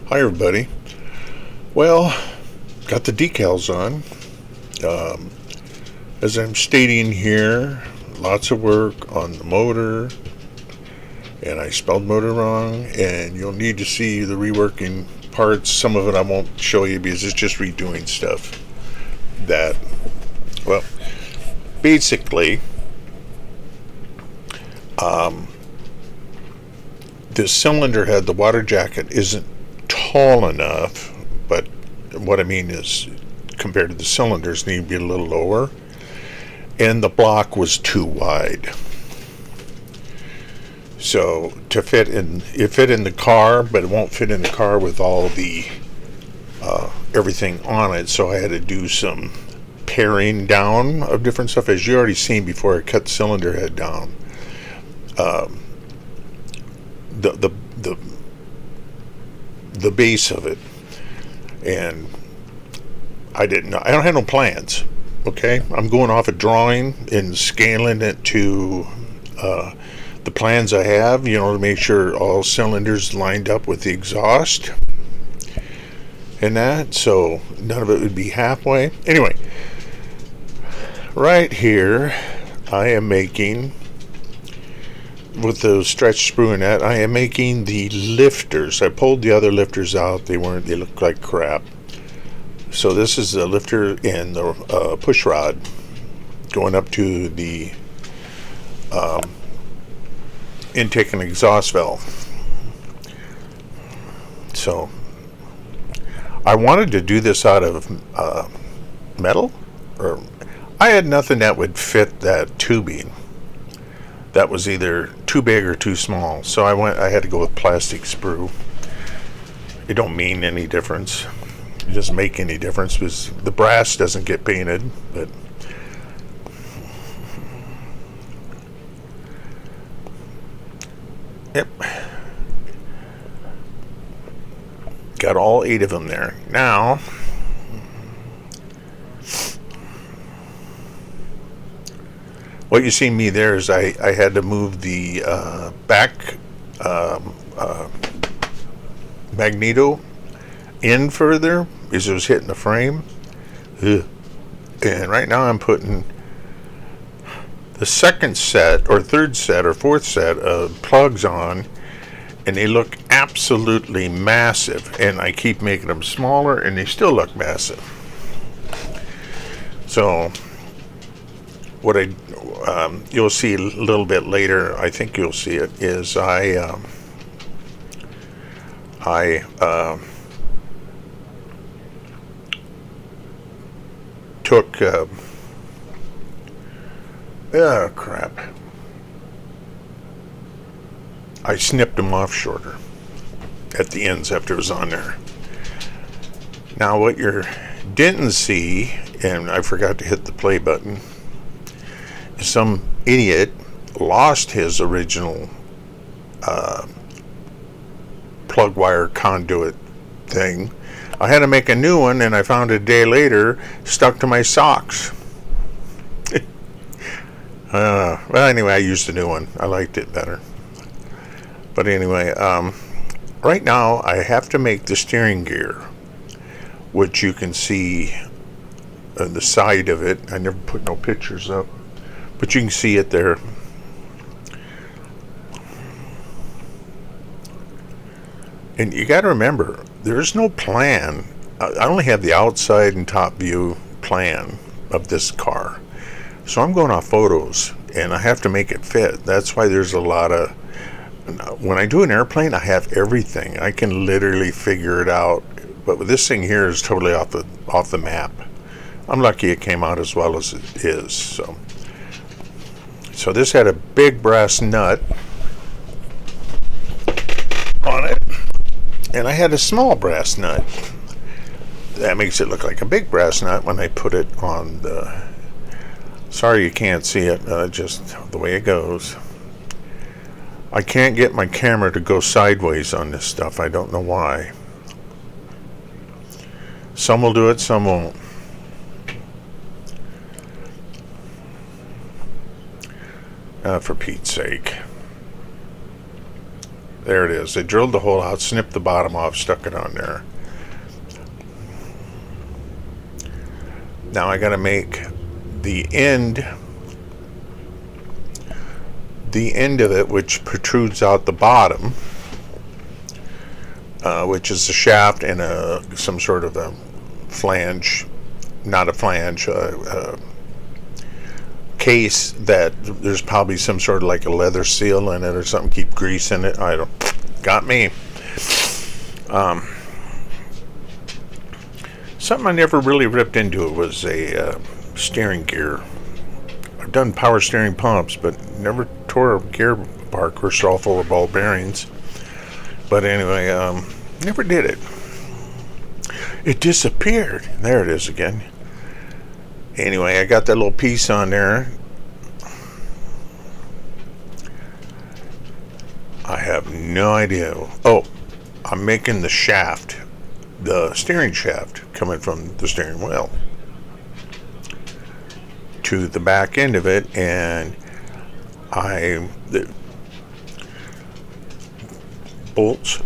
Hi, everybody. Well, got the decals on. Um, as I'm stating here, lots of work on the motor, and I spelled motor wrong, and you'll need to see the reworking parts. Some of it I won't show you because it's just redoing stuff. That, well, basically, this cylinder head, the water jacket, isn't tall enough, but what I mean is compared to the cylinders need to be a little lower, and the block was too wide. So to fit in, it fit in the car, but it won't fit in the car with all the everything on it. So I had to do some paring down of different stuff, as you already seen before. I cut the cylinder head down. The the the the base of it, and I don't have no plans. Okay, I'm going off a drawing and scaling it to the plans I have, to make sure all cylinders lined up with the exhaust and that, so none of it would be halfway. Anyway, right here I am making, with the stretch sprue and that, I am making the lifters. I pulled the other lifters out. They looked like crap. So this is the lifter and the push rod going up to the intake and exhaust valve. So I wanted to do this out of metal, or I had nothing that would fit that tubing. That was either too big or too small. So I had to go with plastic sprue. It don't mean any difference. It doesn't make any difference because the brass doesn't get painted, but yep. Got all 8 of them there. Now, what you see me there is I had to move the back magneto in further because it was hitting the frame. Ugh. And right now I'm putting the second set or third set or fourth set of plugs on, and they look absolutely massive, and I keep making them smaller and they still look massive. So what you'll see a little bit later, I think you'll see it, is I took crap. I snipped them off shorter at the ends after it was on there. Now what you didn't see, and I forgot to hit the play button, some idiot lost his original plug wire conduit thing. I had to make a new one, and I found it a day later stuck to my socks. Well, anyway, I used a new one. I liked it better. But anyway, right now I have to make the steering gear, which you can see on the side of it. I never put no pictures up, but you can see it there. And you got to remember, there's no plan. I only have the outside and top view plan of this car. So I'm going off photos, and I have to make it fit. That's why there's a lot of... When I do an airplane, I have everything. I can literally figure it out. But with this thing here is totally off the map. I'm lucky it came out as well as it is. So this had a big brass nut on it, and I had a small brass nut. That makes it look like a big brass nut when I put it on the... Sorry you can't see it, just the way it goes. I can't get my camera to go sideways on this stuff. I don't know why. Some will do it, some won't. For Pete's sake. There it is. I drilled the hole out, snipped the bottom off, stuck it on there. Now I got to make the end of it, which protrudes out the bottom, which is the shaft and some sort of a flange, not a flange, case that there's probably some sort of like a leather seal in it or something, keep grease in it. I don't, got me. Something I never really ripped into it was a steering gear. I've done power steering pumps, but never tore a gear apart. Of course, they're all full of ball bearings. But anyway, never did it. It disappeared. There it is again. Anyway, I got that little piece on there. I have no idea. Oh, I'm making the shaft, the steering shaft, coming from the steering wheel to the back end of it, and the bolts.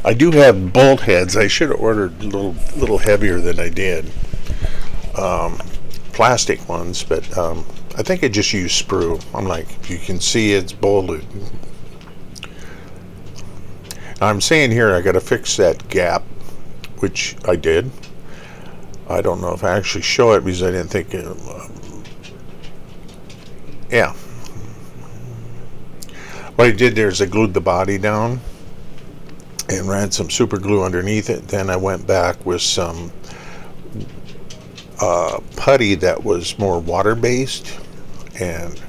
I do have bolt heads. I should have ordered a little heavier than I did. Plastic ones, but I think I just used sprue. I'm like, you can see it's bolted. I'm saying here I got to fix that gap, which I did. I don't know if I actually show it because I didn't think yeah. What I did there is I glued the body down and ran some super glue underneath it. Then I went back with some putty that was more water based and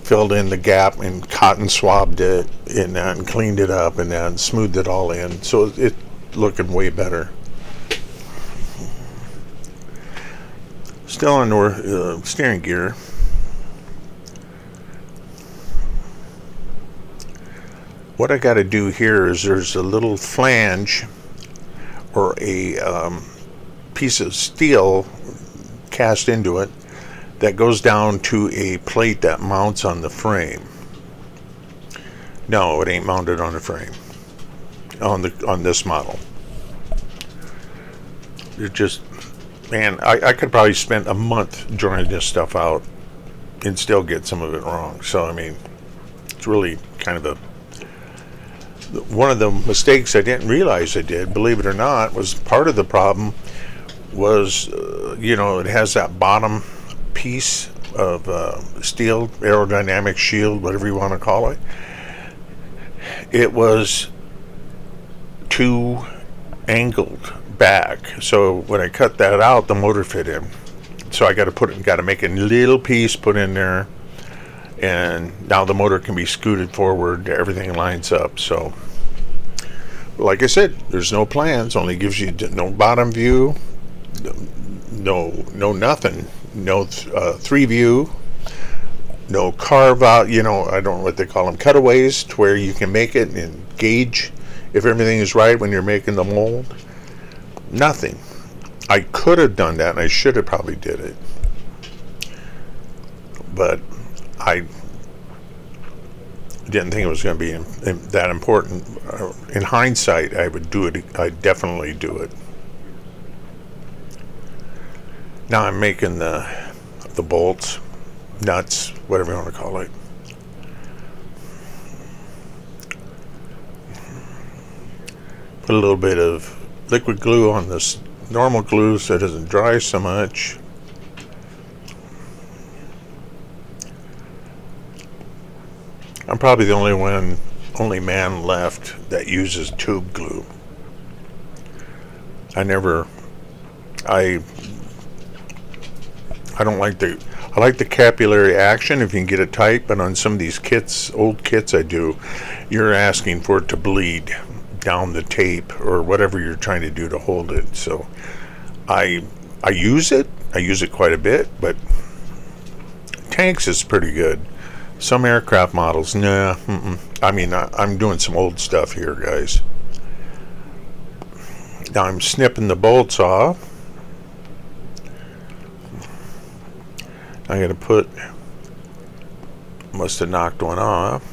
filled in the gap and cotton swabbed it and cleaned it up and then smoothed it all in, so it's looking way better. Still on steering gear. What I got to do here is there's a little flange or a piece of steel cast into it that goes down to a plate that mounts on the frame. No, it ain't mounted on the frame on this model. It just, man, I could probably spend a month drawing this stuff out and still get some of it wrong. So I mean, it's really kind of one of the mistakes I didn't realize I did, believe it or not, was part of the problem was, it has that bottom piece of steel, aerodynamic shield, whatever you want to call it. It was too angled back, so when I cut that out, the motor fit in. So I got to make a little piece put in there, and now the motor can be scooted forward. Everything lines up. So, like I said, there's no plans. Only gives you no bottom view, no nothing, no 3 view, no carve out. I don't know what they call them, cutaways, to where you can make it and gauge if everything is right when you're making the mold. Nothing. I could have done that, and I should have probably did it, but I didn't think it was going to be that important. In hindsight, I would do it. I'd definitely do it. Now I'm making the bolts, nuts, whatever you want to call it. Put a little bit of liquid glue on this normal glue so it doesn't dry so much. I'm probably the only man left that uses tube glue. I don't like I like the capillary action if you can get it tight, but on some of these old kits I do, you're asking for it to bleed down the tape or whatever you're trying to do to hold it. So I use it quite a bit, but tanks is pretty good. Some aircraft models, nah. I mean, I'm doing some old stuff here, guys. Now I'm snipping the bolts off. I gotta must have knocked one off.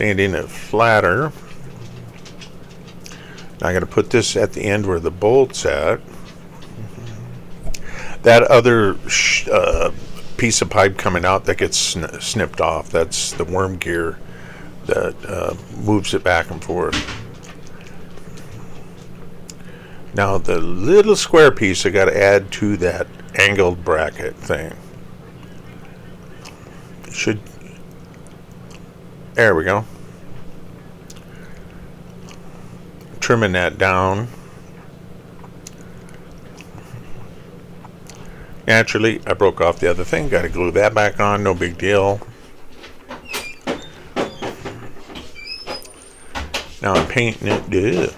sanding it flatter. Now I'm going to put this at the end where the bolt's at. That other piece of pipe coming out that gets snipped off, that's the worm gear that moves it back and forth. Now the little square piece I got to add to that angled bracket thing. There we go. Trimming that down. Naturally, I broke off the other thing. Got to glue that back on. No big deal. Now I'm painting it. Ugh.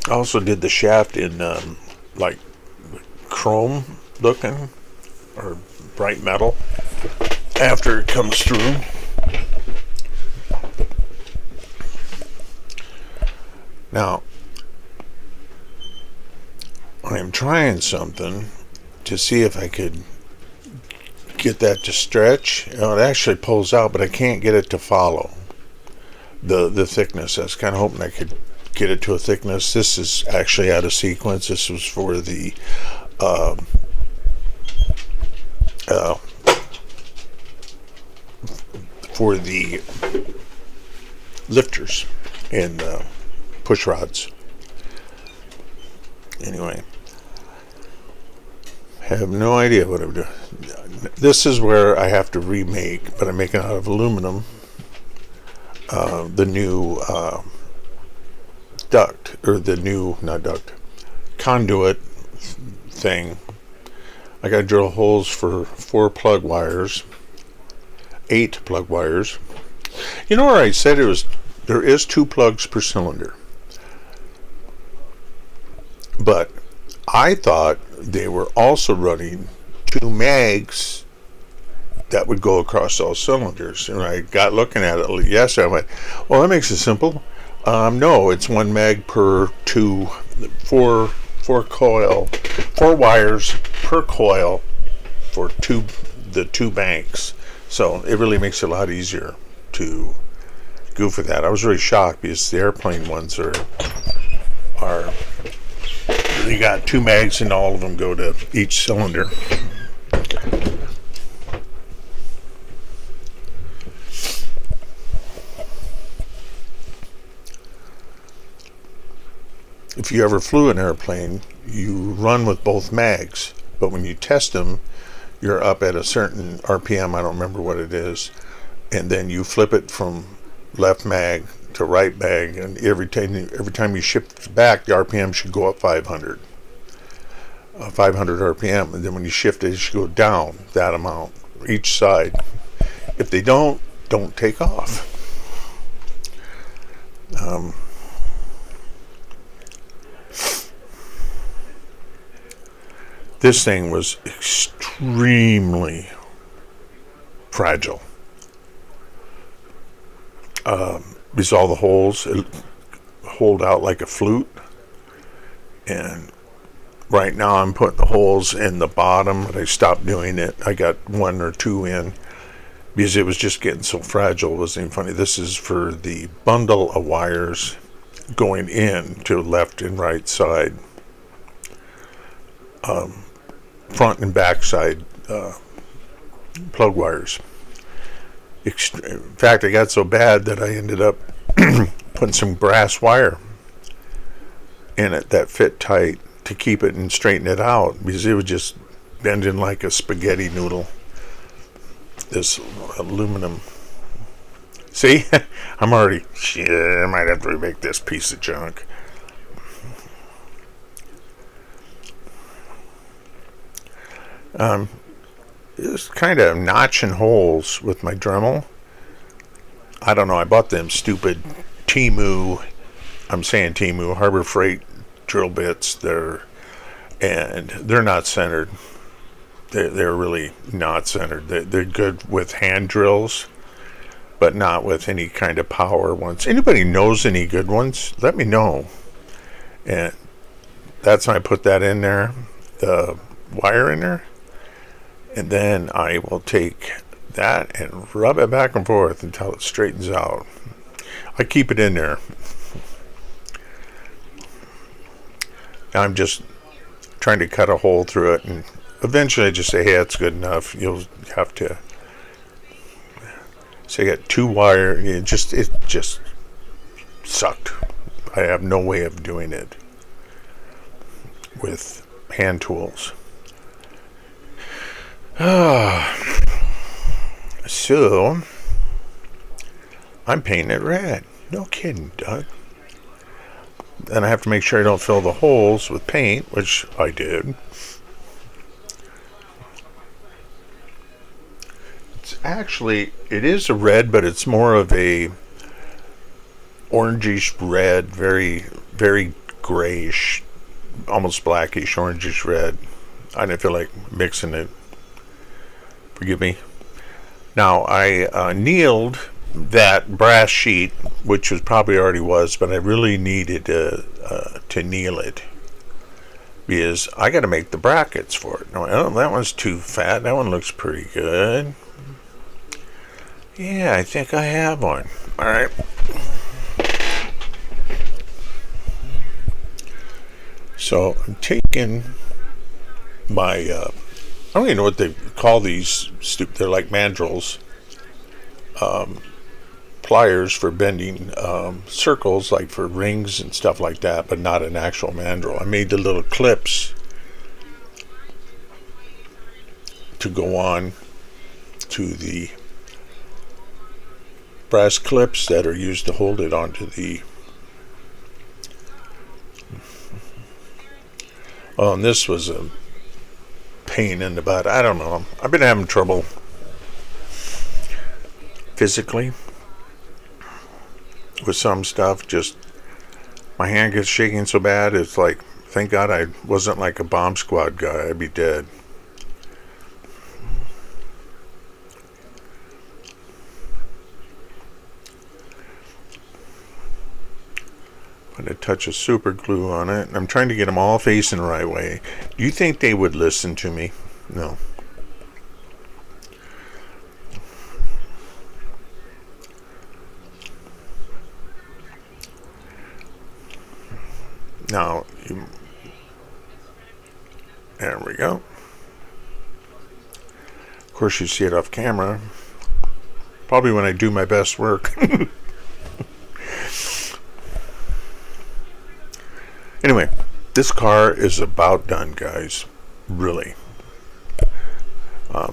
I also did the shaft in like chrome looking or bright metal after it comes through. Now I'm trying something to see if I could get that to stretch. It actually pulls out, but I can't get it to follow the thickness. I was kind of hoping I could get it to a thickness. This is actually out of sequence. This was for the lifters and push rods. Anyway, have no idea what I'm doing. This is where I have to remake, but I'm making out of aluminum, the new duct, or the new, not duct, conduit thing. I got to drill holes for 4 plug wires, 8 plug wires. You know where I said there is 2 plugs per cylinder, but I thought they were also running 2 mags that would go across all cylinders. And I got looking at it yesterday. I went, well, that makes it simple. No, it's 1 mag per 4 wires per coil for the 2 banks. So it really makes it a lot easier to go for that. I was really shocked because the airplane ones are you got 2 mags and all of them go to each cylinder. If you ever flew an airplane, you run with both mags, but when you test them, you're up at a certain RPM, I don't remember what it is, and then you flip it from left mag to right mag, and every time you shift back, the RPM should go up 500 RPM, and then when you shift it should go down that amount each side. If they don't take off. This thing was extremely fragile. Because all the holes hold out like a flute, and right now I'm putting the holes in the bottom, but I stopped doing it. I got 1 or 2 in because it was just getting so fragile. It wasn't even funny. This is for the bundle of wires going in to left and right side, front and back side plug wires. In fact, I got so bad that I ended up putting some brass wire in it that fit tight to keep it and straighten it out, because it was just bending like a spaghetti noodle. This aluminum. See, I'm already, shit, I might have to remake this piece of junk. Just kind of notching holes with my Dremel. I don't know, I bought them stupid Harbor Freight drill bits. They're not centered. They're really not centered. They're good with hand drills, but not with any kind of power ones. Anybody knows any good ones, let me know. And that's when I put that in there, the wire in there, and then I will take that and rub it back and forth until it straightens out. I keep it in there. I'm just trying to cut a hole through it, and eventually I just say, hey, that's good enough. You'll have to. So I got 2 wire. It just sucked. I have no way of doing it with hand tools. So I'm painting it red. No kidding, Doug. Then I have to make sure I don't fill the holes with paint, which I did. It is a red, but it's more of a orangish red, very, very grayish, almost blackish, orangish red. I didn't feel like mixing it. Forgive me. Now, I annealed that brass sheet, which was probably already was, but I really needed to anneal it because I got to make the brackets for it. No, that one's too fat. That one looks pretty good. Yeah, I think I have one. All right. So I'm taking my, I don't even know what they call these. They're like mandrels. Pliers for bending circles, like for rings and stuff like that, but not an actual mandrel. I made the little clips to go on to the brass clips that are used to hold it onto the. Oh, and this was a pain in the butt. I don't know. I've been having trouble physically with some stuff. Just my hand gets shaking so bad. It's like, thank God I wasn't like a bomb squad guy. I'd be dead. Put a touch of super glue on it. I'm trying to get them all facing the right way. Do you think they would listen to me? No. Now, there we go. Of course, you see it off camera. Probably when I do my best work. Anyway, this car is about done, guys. Really.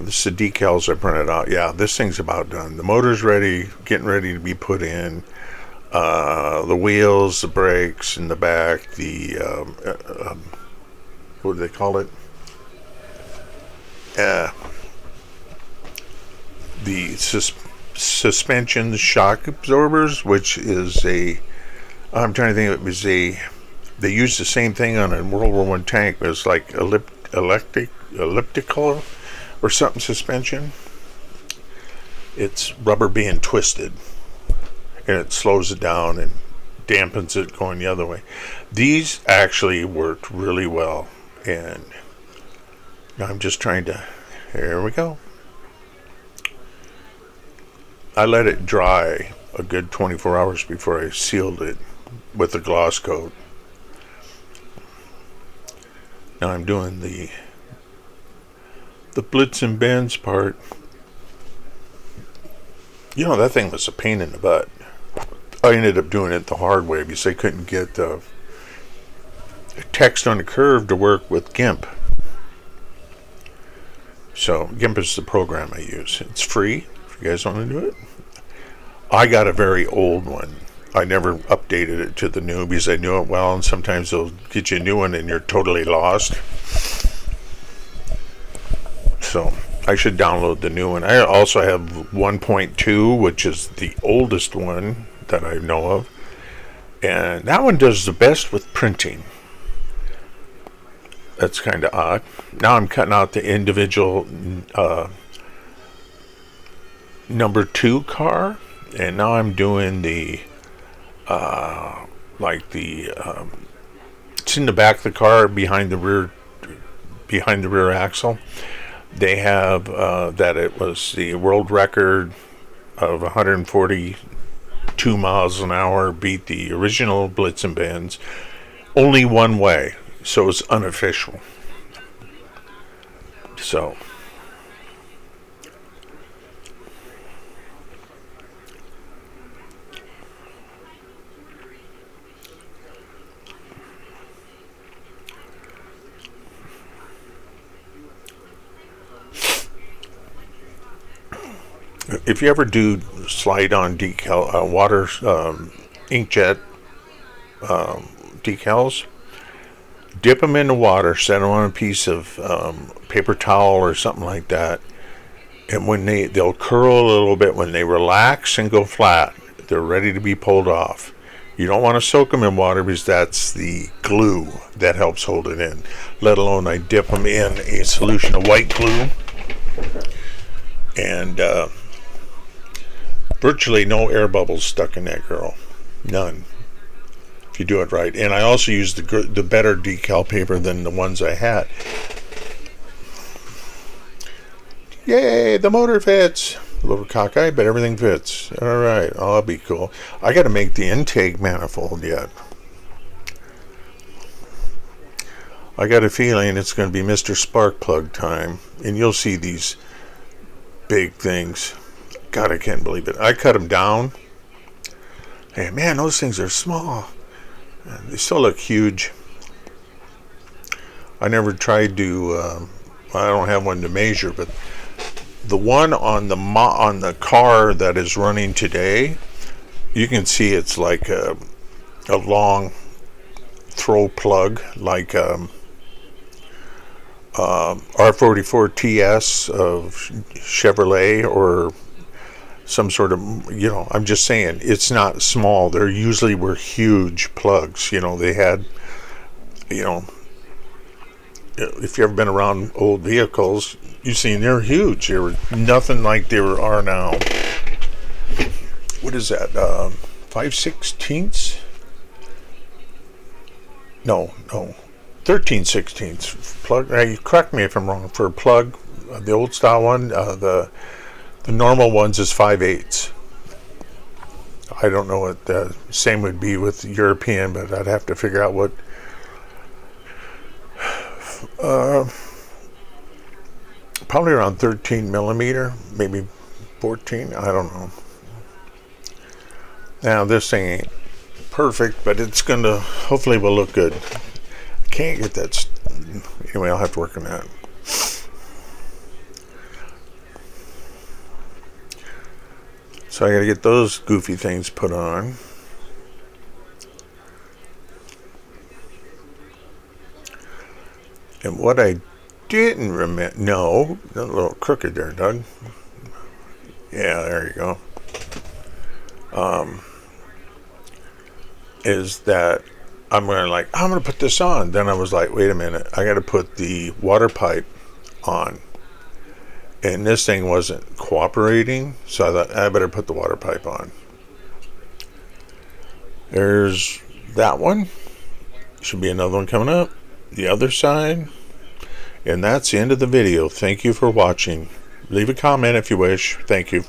This is the decals I printed out. Yeah, this thing's about done. The motor's ready, getting ready to be put in. The wheels, the brakes in the back, the what do they call it? The suspension shock absorbers, which is I'm trying to think. It was they used the same thing on a World War I tank. It was like elliptical or something suspension. It's rubber being twisted, and it slows it down and dampens it going the other way. These actually worked really well, and I'm just trying to. Here we go. I let it dry a good 24 hours before I sealed it with the gloss coat. Now I'm doing the Blitzen Benz part. You know, that thing was a pain in the butt. I ended up doing it the hard way because I couldn't get text on the curve to work with GIMP. So GIMP is the program I use. It's free if you guys want to do it. I got a very old one. I never updated it to the new because I knew it well, and sometimes they'll get you a new one and you're totally lost. So I should download the new one. I also have 1.2, which is the oldest one that I know of, and that one does the best with printing. That's kind of odd. Now I'm cutting out the individual number 2 car. and now I'm doing the like the it's in the back of the car behind the rear axle. They have that it was the world record of 142 miles an hour, beat the original Blitzen Benz only one way, so it's unofficial. So if you ever do slide on decal water inkjet decals, dip them in the water, set them on a piece of paper towel or something like that, and when they'll curl a little bit. When they relax and go flat, they're ready to be pulled off. You don't want to soak them in water because that's the glue that helps hold it in. Let alone I dip them in a solution of white glue, and virtually no air bubbles stuck in that girl. None. If you do it right. And I also use the better decal paper than the ones I had. Yay, the motor fits. A little cockeyed, but everything fits. All right, oh, that'll be cool. I got to make the intake manifold yet. I got a feeling it's going to be Mr. Sparkplug time, and you'll see these big things. God, I can't believe it. I cut them down. Hey, man, those things are small. They still look huge. I never tried to. I don't have one to measure, but the one on the car that is running today, you can see it's like a long throw plug, like R44 TS of Chevrolet, or some sort of, I'm just saying, it's not small. There usually were huge plugs. They had, if you've ever been around old vehicles, you've seen they're huge. They were nothing like they are now. What is that? 5/16? No. 13/16 plug. Correct me if I'm wrong. For a plug, the old style one, the normal ones is 5/8. I don't know what the same would be with European, but I'd have to figure out what. Probably around 13 millimeter, maybe 14. I don't know. Now this thing ain't perfect, but it's gonna hopefully will look good. I can't get that. Anyway, I'll have to work on that. So I got to get those goofy things put on. And what I didn't remember, no, a little crooked there, Doug. Yeah, there you go. Is that I'm going to put this on. Then I was like, wait a minute, I got to put the water pipe on. And this thing wasn't cooperating, so I thought I better put the water pipe on. There's that one. Should be another one coming up. The other side. And that's the end of the video. Thank you for watching. Leave a comment if you wish. Thank you.